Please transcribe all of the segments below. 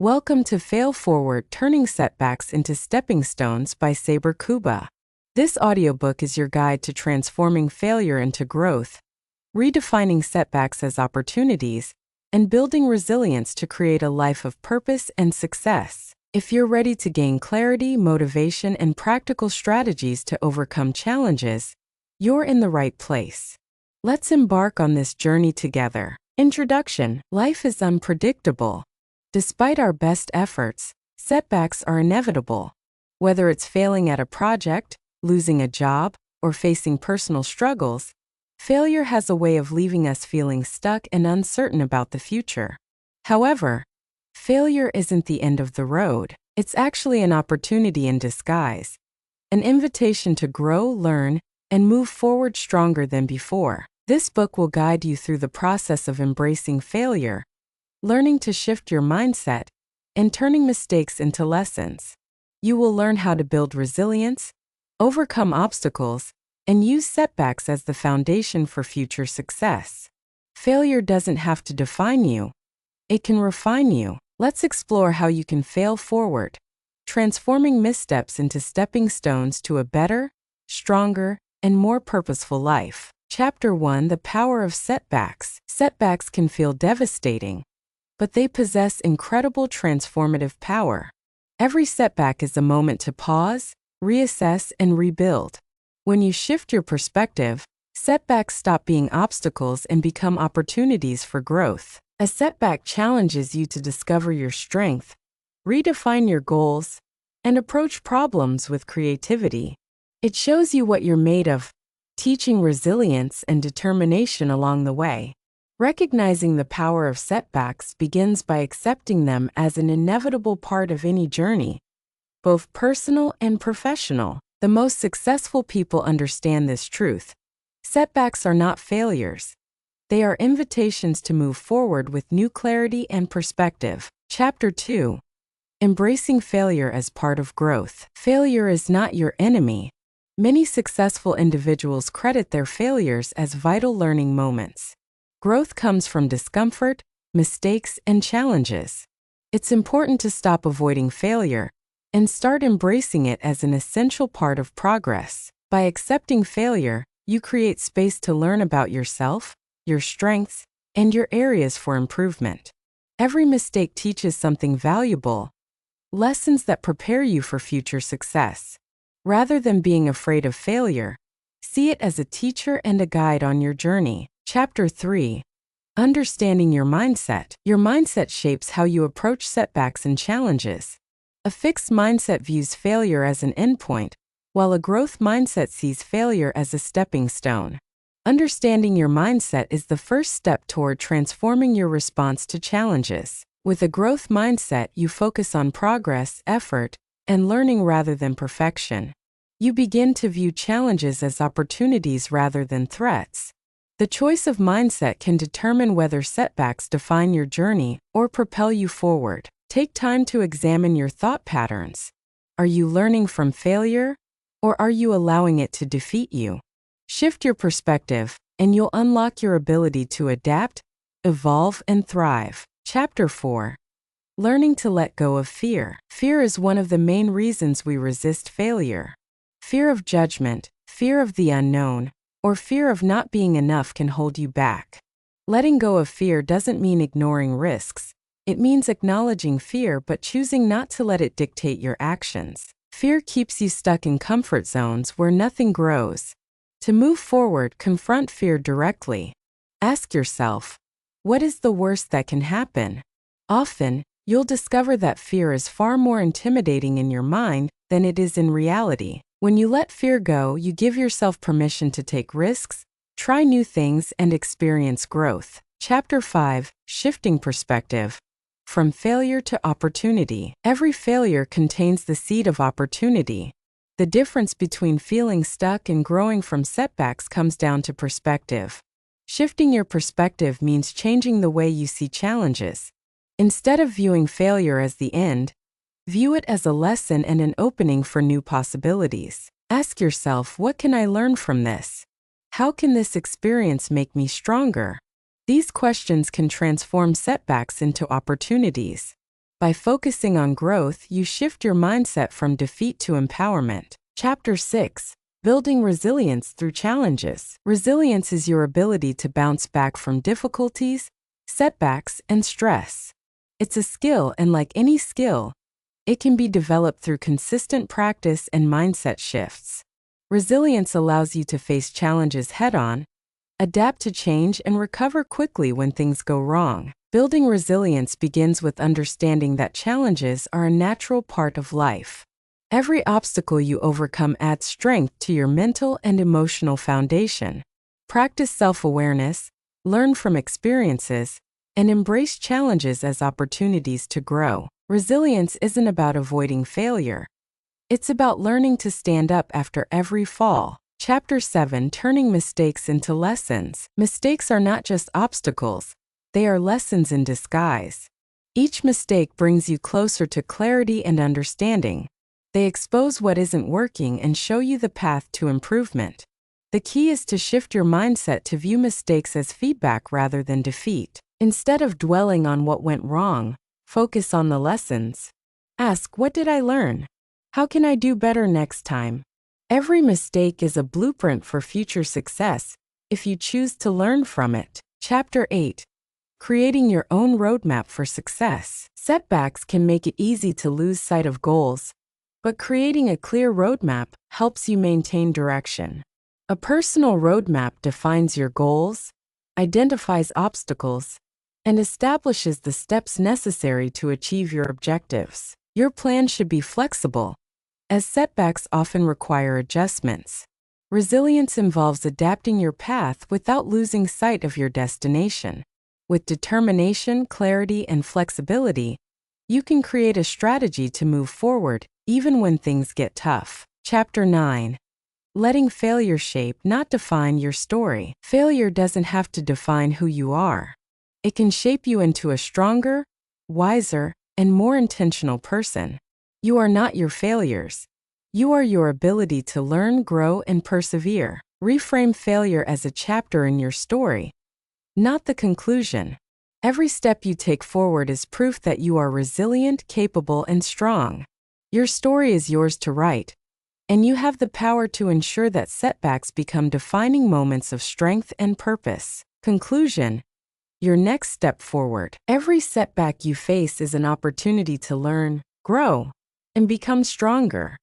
Welcome to Fail Forward, Turning Setbacks into Stepping Stones by Saber Kuba. This audiobook is your guide to transforming failure into growth, redefining setbacks as opportunities, and building resilience to create a life of purpose and success. If you're ready to gain clarity, motivation, and practical strategies to overcome challenges, you're in the right place. Let's embark on this journey together. Introduction: Life is unpredictable. Despite our best efforts, setbacks are inevitable. Whether it's failing at a project, losing a job, or facing personal struggles, failure has a way of leaving us feeling stuck and uncertain about the future. However, failure isn't the end of the road. It's actually an opportunity in disguise, an invitation to grow, learn, and move forward stronger than before. This book will guide you through the process of embracing failure, learning to shift your mindset, and turning mistakes into lessons. You will learn how to build resilience, overcome obstacles, and use setbacks as the foundation for future success. Failure doesn't have to define you. It can refine you. Let's explore how you can fail forward, transforming missteps into stepping stones to a better, stronger, and more purposeful life. Chapter 1: The Power of Setbacks. Setbacks can feel devastating, but they possess incredible transformative power. Every setback is a moment to pause, reassess, and rebuild. When you shift your perspective, setbacks stop being obstacles and become opportunities for growth. A setback challenges you to discover your strength, redefine your goals, and approach problems with creativity. It shows you what you're made of, teaching resilience and determination along the way. Recognizing the power of setbacks begins by accepting them as an inevitable part of any journey, both personal and professional. The most successful people understand this truth. Setbacks are not failures. They are invitations to move forward with new clarity and perspective. Chapter 2: Embracing Failure as Part of Growth. Failure is not your enemy. Many successful individuals credit their failures as vital learning moments. Growth comes from discomfort, mistakes, and challenges. It's important to stop avoiding failure and start embracing it as an essential part of progress. By accepting failure, you create space to learn about yourself, your strengths, and your areas for improvement. Every mistake teaches something valuable, lessons that prepare you for future success. Rather than being afraid of failure, see it as a teacher and a guide on your journey. Chapter 3: Understanding your mindset. Your mindset shapes how you approach setbacks and challenges. A fixed mindset views failure as an endpoint, while a growth mindset sees failure as a stepping stone. Understanding your mindset is the first step toward transforming your response to challenges. With a growth mindset, you focus on progress, effort, and learning rather than perfection. You begin to view challenges as opportunities rather than threats. The choice of mindset can determine whether setbacks define your journey or propel you forward. Take time to examine your thought patterns. Are you learning from failure, or are you allowing it to defeat you? Shift your perspective, and you'll unlock your ability to adapt, evolve, and thrive. Chapter 4: Learning to let go of fear. Fear is one of the main reasons we resist failure. Fear of judgment, fear of the unknown, or fear of not being enough can hold you back. Letting go of fear doesn't mean ignoring risks. It means acknowledging fear but choosing not to let it dictate your actions. Fear keeps you stuck in comfort zones where nothing grows. To move forward, confront fear directly. Ask yourself, what is the worst that can happen? Often, you'll discover that fear is far more intimidating in your mind than it is in reality. When you let fear go, you give yourself permission to take risks, try new things, and experience growth. Chapter 5: Shifting Perspective. From failure to opportunity. Every failure contains the seed of opportunity. The difference between feeling stuck and growing from setbacks comes down to perspective. Shifting your perspective means changing the way you see challenges. Instead of viewing failure as the end, view it as a lesson and an opening for new possibilities. Ask yourself, what can I learn from this? How can this experience make me stronger? These questions can transform setbacks into opportunities. By focusing on growth, you shift your mindset from defeat to empowerment. Chapter 6. Building resilience through challenges. Resilience is your ability to bounce back from difficulties, setbacks, and stress. It's a skill, and like any skill, it can be developed through consistent practice and mindset shifts. Resilience allows you to face challenges head-on, adapt to change, and recover quickly when things go wrong. Building resilience begins with understanding that challenges are a natural part of life. Every obstacle you overcome adds strength to your mental and emotional foundation. Practice self-awareness, learn from experiences, and embrace challenges as opportunities to grow. Resilience isn't about avoiding failure. It's about learning to stand up after every fall. Chapter 7. Turning mistakes into lessons. Mistakes are not just obstacles, they are lessons in disguise. Each mistake brings you closer to clarity and understanding. They expose what isn't working and show you the path to improvement. The key is to shift your mindset to view mistakes as feedback rather than defeat. Instead of dwelling on what went wrong, focus on the lessons. Ask, what did I learn? How can I do better next time? Every mistake is a blueprint for future success if you choose to learn from it. Chapter 8. Creating your own roadmap for success. Setbacks can make it easy to lose sight of goals, but creating a clear roadmap helps you maintain direction. A personal roadmap defines your goals, identifies obstacles, and establishes the steps necessary to achieve your objectives. Your plan should be flexible, as setbacks often require adjustments. Resilience involves adapting your path without losing sight of your destination. With determination, clarity, and flexibility, you can create a strategy to move forward even when things get tough. Chapter 9. Letting failure shape, not define your story. Failure doesn't have to define who you are. It can shape you into a stronger, wiser, and more intentional person. You are not your failures. You are your ability to learn, grow, and persevere. Reframe failure as a chapter in your story, not the conclusion. Every step you take forward is proof that you are resilient, capable, and strong. Your story is yours to write, and you have the power to ensure that setbacks become defining moments of strength and purpose. Conclusion. Your next step forward. Every setback you face is an opportunity to learn, grow, and become stronger.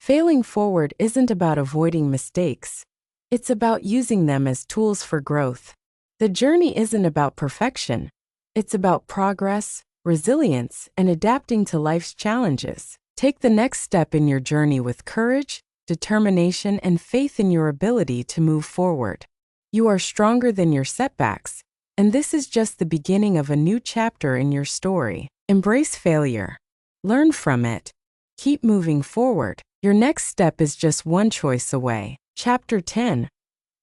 Failing forward isn't about avoiding mistakes. It's about using them as tools for growth. The journey isn't about perfection. It's about progress, resilience, and adapting to life's challenges. Take the next step in your journey with courage, determination, and faith in your ability to move forward. You are stronger than your setbacks, and this is just the beginning of a new chapter in your story. Embrace failure. Learn from it. Keep moving forward. Your next step is just one choice away. Chapter 10.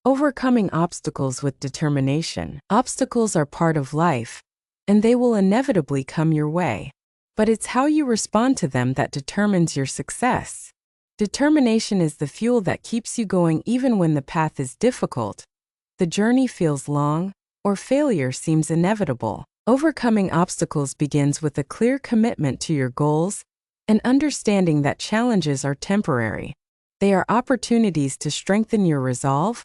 Overcoming obstacles with determination. Obstacles are part of life, and they will inevitably come your way. But it's how you respond to them that determines your success. Determination is the fuel that keeps you going even when the path is difficult, the journey feels long, or failure seems inevitable. Overcoming obstacles begins with a clear commitment to your goals and understanding that challenges are temporary. They are opportunities to strengthen your resolve,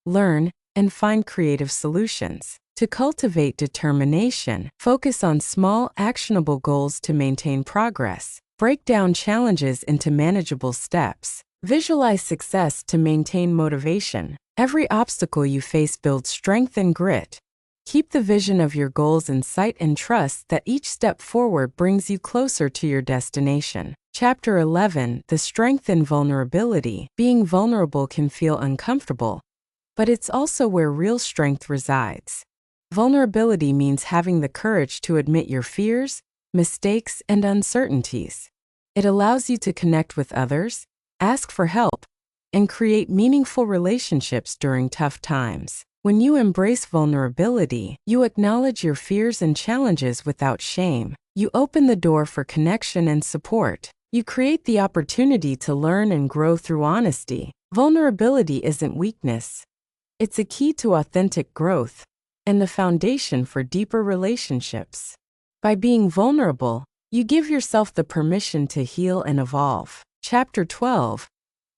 learn, and find creative solutions. To cultivate determination, focus on small, actionable goals to maintain progress. Break down challenges into manageable steps. Visualize success to maintain motivation. Every obstacle you face builds strength and grit. Keep the vision of your goals in sight and trust that each step forward brings you closer to your destination. Chapter 11. The Strength in Vulnerability. Being vulnerable can feel uncomfortable, but it's also where real strength resides. Vulnerability means having the courage to admit your fears, mistakes, and uncertainties. It allows you to connect with others, ask for help, and create meaningful relationships during tough times. When you embrace vulnerability, you acknowledge your fears and challenges without shame. You open the door for connection and support. You create the opportunity to learn and grow through honesty. Vulnerability isn't weakness. It's a key to authentic growth and the foundation for deeper relationships. By being vulnerable, You give yourself the permission to heal and evolve. Chapter 12.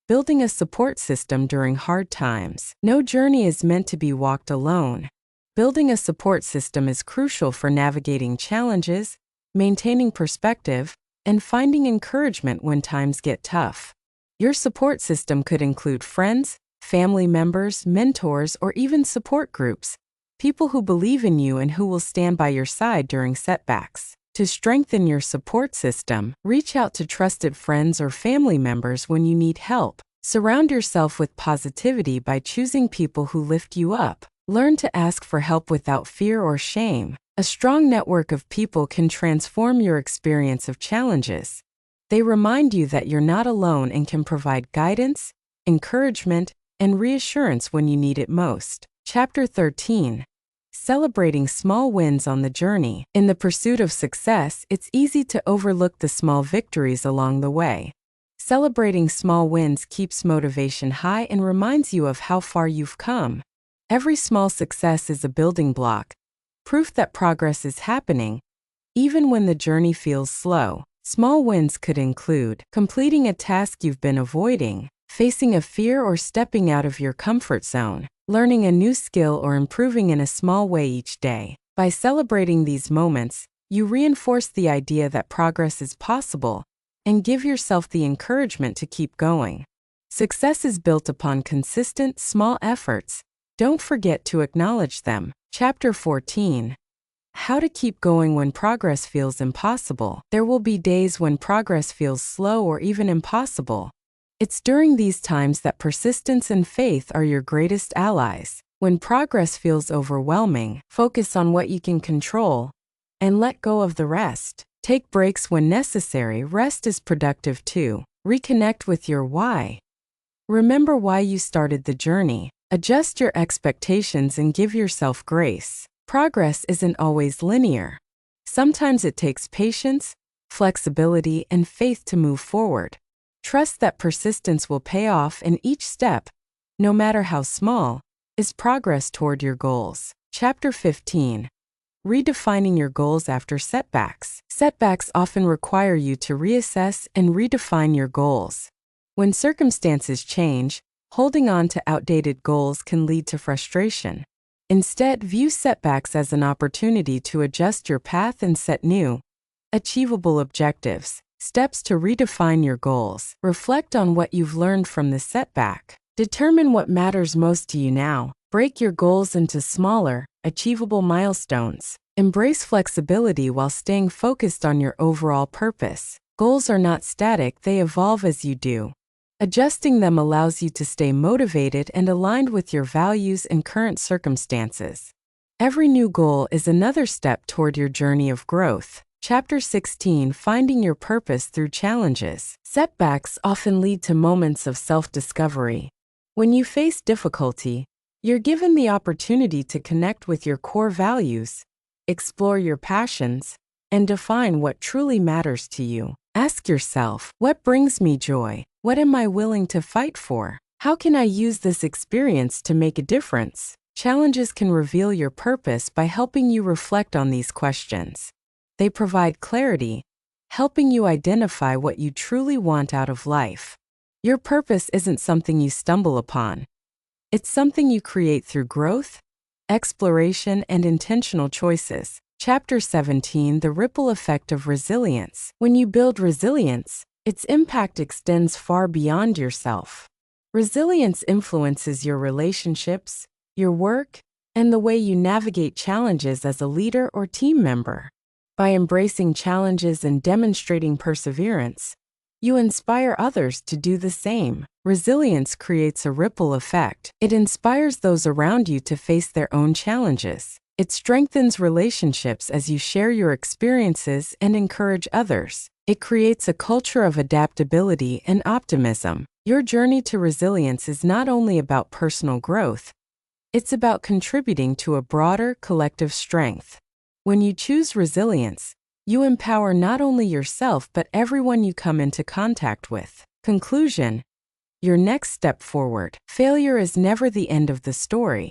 Building a support system during hard times. No journey is meant to be walked alone. Building a support system is crucial for navigating challenges, maintaining perspective, and finding encouragement when times get tough. Your support system could include friends, family members, mentors, or even support groups, people who believe in you and who will stand by your side during setbacks. To strengthen your support system, reach out to trusted friends or family members when you need help. Surround yourself with positivity by choosing people who lift you up. Learn to ask for help without fear or shame. A strong network of people can transform your experience of challenges. They remind you that you're not alone and can provide guidance, encouragement, and reassurance when you need it most. Chapter 13. Celebrating small wins on the journey. In the pursuit of success, it's easy to overlook the small victories along the way. Celebrating small wins keeps motivation high and reminds you of how far you've come. Every small success is a building block, proof that progress is happening, even when the journey feels slow. Small wins could include completing a task you've been avoiding, facing a fear or stepping out of your comfort zone, learning a new skill or improving in a small way each day. By celebrating these moments, you reinforce the idea that progress is possible and give yourself the encouragement to keep going. Success is built upon consistent, small efforts. Don't forget to acknowledge them. Chapter 14. How to keep going when progress feels impossible. There will be days when progress feels slow or even impossible. It's during these times that persistence and faith are your greatest allies. When progress feels overwhelming, focus on what you can control and let go of the rest. Take breaks when necessary. Rest is productive too. Reconnect with your why. Remember why you started the journey. Adjust your expectations and give yourself grace. Progress isn't always linear. Sometimes it takes patience, flexibility, and faith to move forward. Trust that persistence will pay off, and each step, no matter how small, is progress toward your goals. Chapter 15. Redefining your goals after setbacks. Setbacks often require you to reassess and redefine your goals. When circumstances change, holding on to outdated goals can lead to frustration. Instead, view setbacks as an opportunity to adjust your path and set new, achievable objectives. Steps to redefine your goals. Reflect on what you've learned from the setback. Determine what matters most to you now. Break your goals into smaller, achievable milestones. Embrace flexibility while staying focused on your overall purpose. Goals are not static, they evolve as you do. Adjusting them allows you to stay motivated and aligned with your values and current circumstances. Every new goal is another step toward your journey of growth. Chapter 16. Finding your purpose through challenges. Setbacks often lead to moments of self-discovery. When you face difficulty, you're given the opportunity to connect with your core values, explore your passions, and define what truly matters to you. Ask yourself, what brings me joy? What am I willing to fight for? How can I use this experience to make a difference? Challenges can reveal your purpose by helping you reflect on these questions. They provide clarity, helping you identify what you truly want out of life. Your purpose isn't something you stumble upon. It's something you create through growth, exploration, and intentional choices. Chapter 17. The ripple effect of resilience. When you build resilience, its impact extends far beyond yourself. Resilience influences your relationships, your work, and the way you navigate challenges as a leader or team member. By embracing challenges and demonstrating perseverance, you inspire others to do the same. Resilience creates a ripple effect. It inspires those around you to face their own challenges. It strengthens relationships as you share your experiences and encourage others. It creates a culture of adaptability and optimism. Your journey to resilience is not only about personal growth, it's about contributing to a broader collective strength. When you choose resilience, you empower not only yourself but everyone you come into contact with. Conclusion. Your next step forward. Failure is never the end of the story.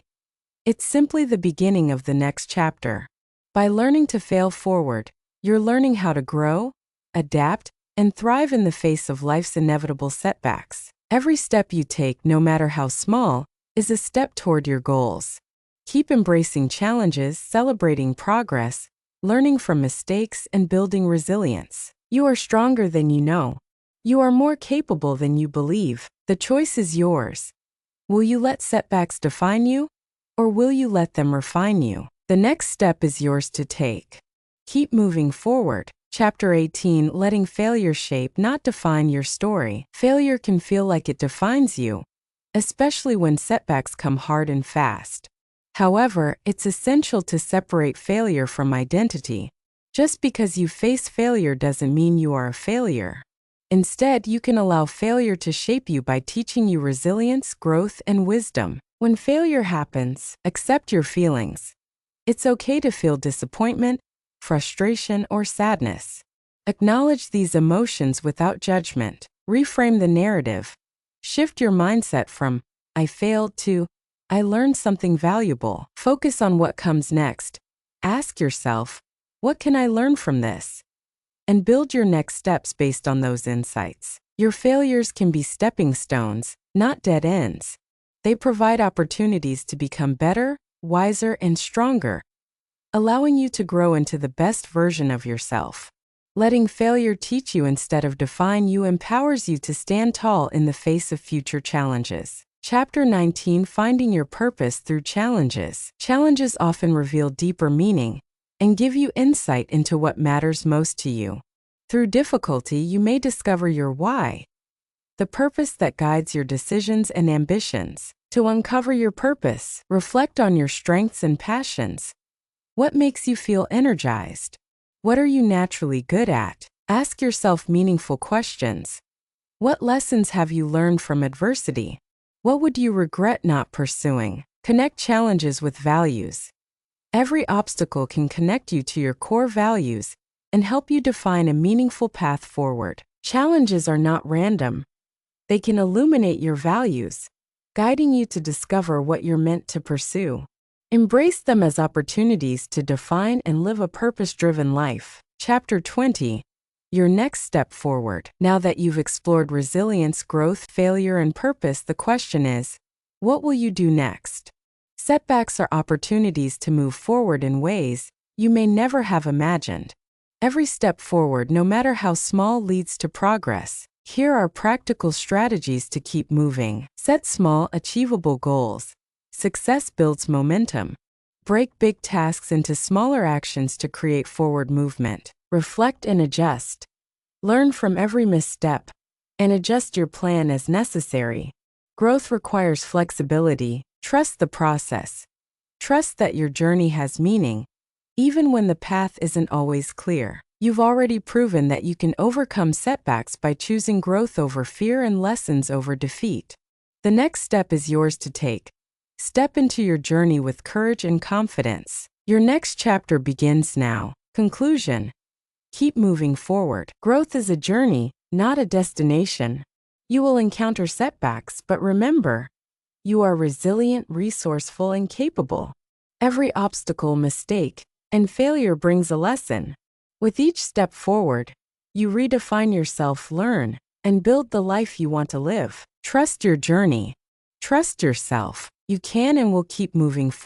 It's simply the beginning of the next chapter. By learning to fail forward, You're learning how to grow, adapt, and thrive in the face of life's inevitable setbacks. Every step you take, no matter how small, is a step toward your goals. Keep embracing challenges, celebrating progress, learning from mistakes, and building resilience. You are stronger than you know. You are more capable than you believe. The choice is yours. Will you let setbacks define you, or will you let them refine you? The next step is yours to take. Keep moving forward. Chapter 18, Letting Failure Shape, Not Define Your Story. Failure can feel like it defines you, especially when setbacks come hard and fast. However, it's essential to separate failure from identity. Just because you face failure doesn't mean you are a failure. Instead, you can allow failure to shape you by teaching you resilience, growth, and wisdom. When failure happens, accept your feelings. It's okay to feel disappointment, frustration, or sadness. Acknowledge these emotions without judgment. Reframe the narrative. Shift your mindset from, "I failed," to, "I learned something valuable." Focus on what comes next. Ask yourself, "What can I learn from this?" And build your next steps based on those insights. Your failures can be stepping stones, not dead ends. They provide opportunities to become better, wiser, and stronger, allowing you to grow into the best version of yourself. Letting failure teach you instead of define you empowers you to stand tall in the face of future challenges. Chapter 19, Finding Your Purpose Through Challenges. Challenges often reveal deeper meaning and give you insight into what matters most to you. Through difficulty, you may discover your why, the purpose that guides your decisions and ambitions. To uncover your purpose, reflect on your strengths and passions. What makes you feel energized? What are you naturally good at? Ask yourself meaningful questions. What lessons have you learned from adversity? What would you regret not pursuing? Connect challenges with values. Every obstacle can connect you to your core values and help you define a meaningful path forward. Challenges are not random. They can illuminate your values, guiding you to discover what you're meant to pursue. Embrace them as opportunities to define and live a purpose-driven life. Chapter 20, Your Next Step Forward. Now that you've explored resilience, growth, failure, and purpose, the question is, what will you do next? Setbacks are opportunities to move forward in ways you may never have imagined. Every step forward, no matter how small, leads to progress. Here are practical strategies to keep moving. Set small, achievable goals. Success builds momentum. Break big tasks into smaller actions to create forward movement. Reflect and adjust. Learn from every misstep and adjust your plan as necessary. Growth requires flexibility. Trust the process. Trust that your journey has meaning, even when the path isn't always clear. You've already proven that you can overcome setbacks by choosing growth over fear and lessons over defeat. The next step is yours to take. Step into your journey with courage and confidence. Your next chapter begins now. Conclusion. Keep moving forward. Growth is a journey, not a destination. You will encounter setbacks, but remember, you are resilient, resourceful, and capable. Every obstacle, mistake, and failure brings a lesson. With each step forward, you redefine yourself, learn, and build the life you want to live. Trust your journey. Trust yourself. You can and will keep moving forward.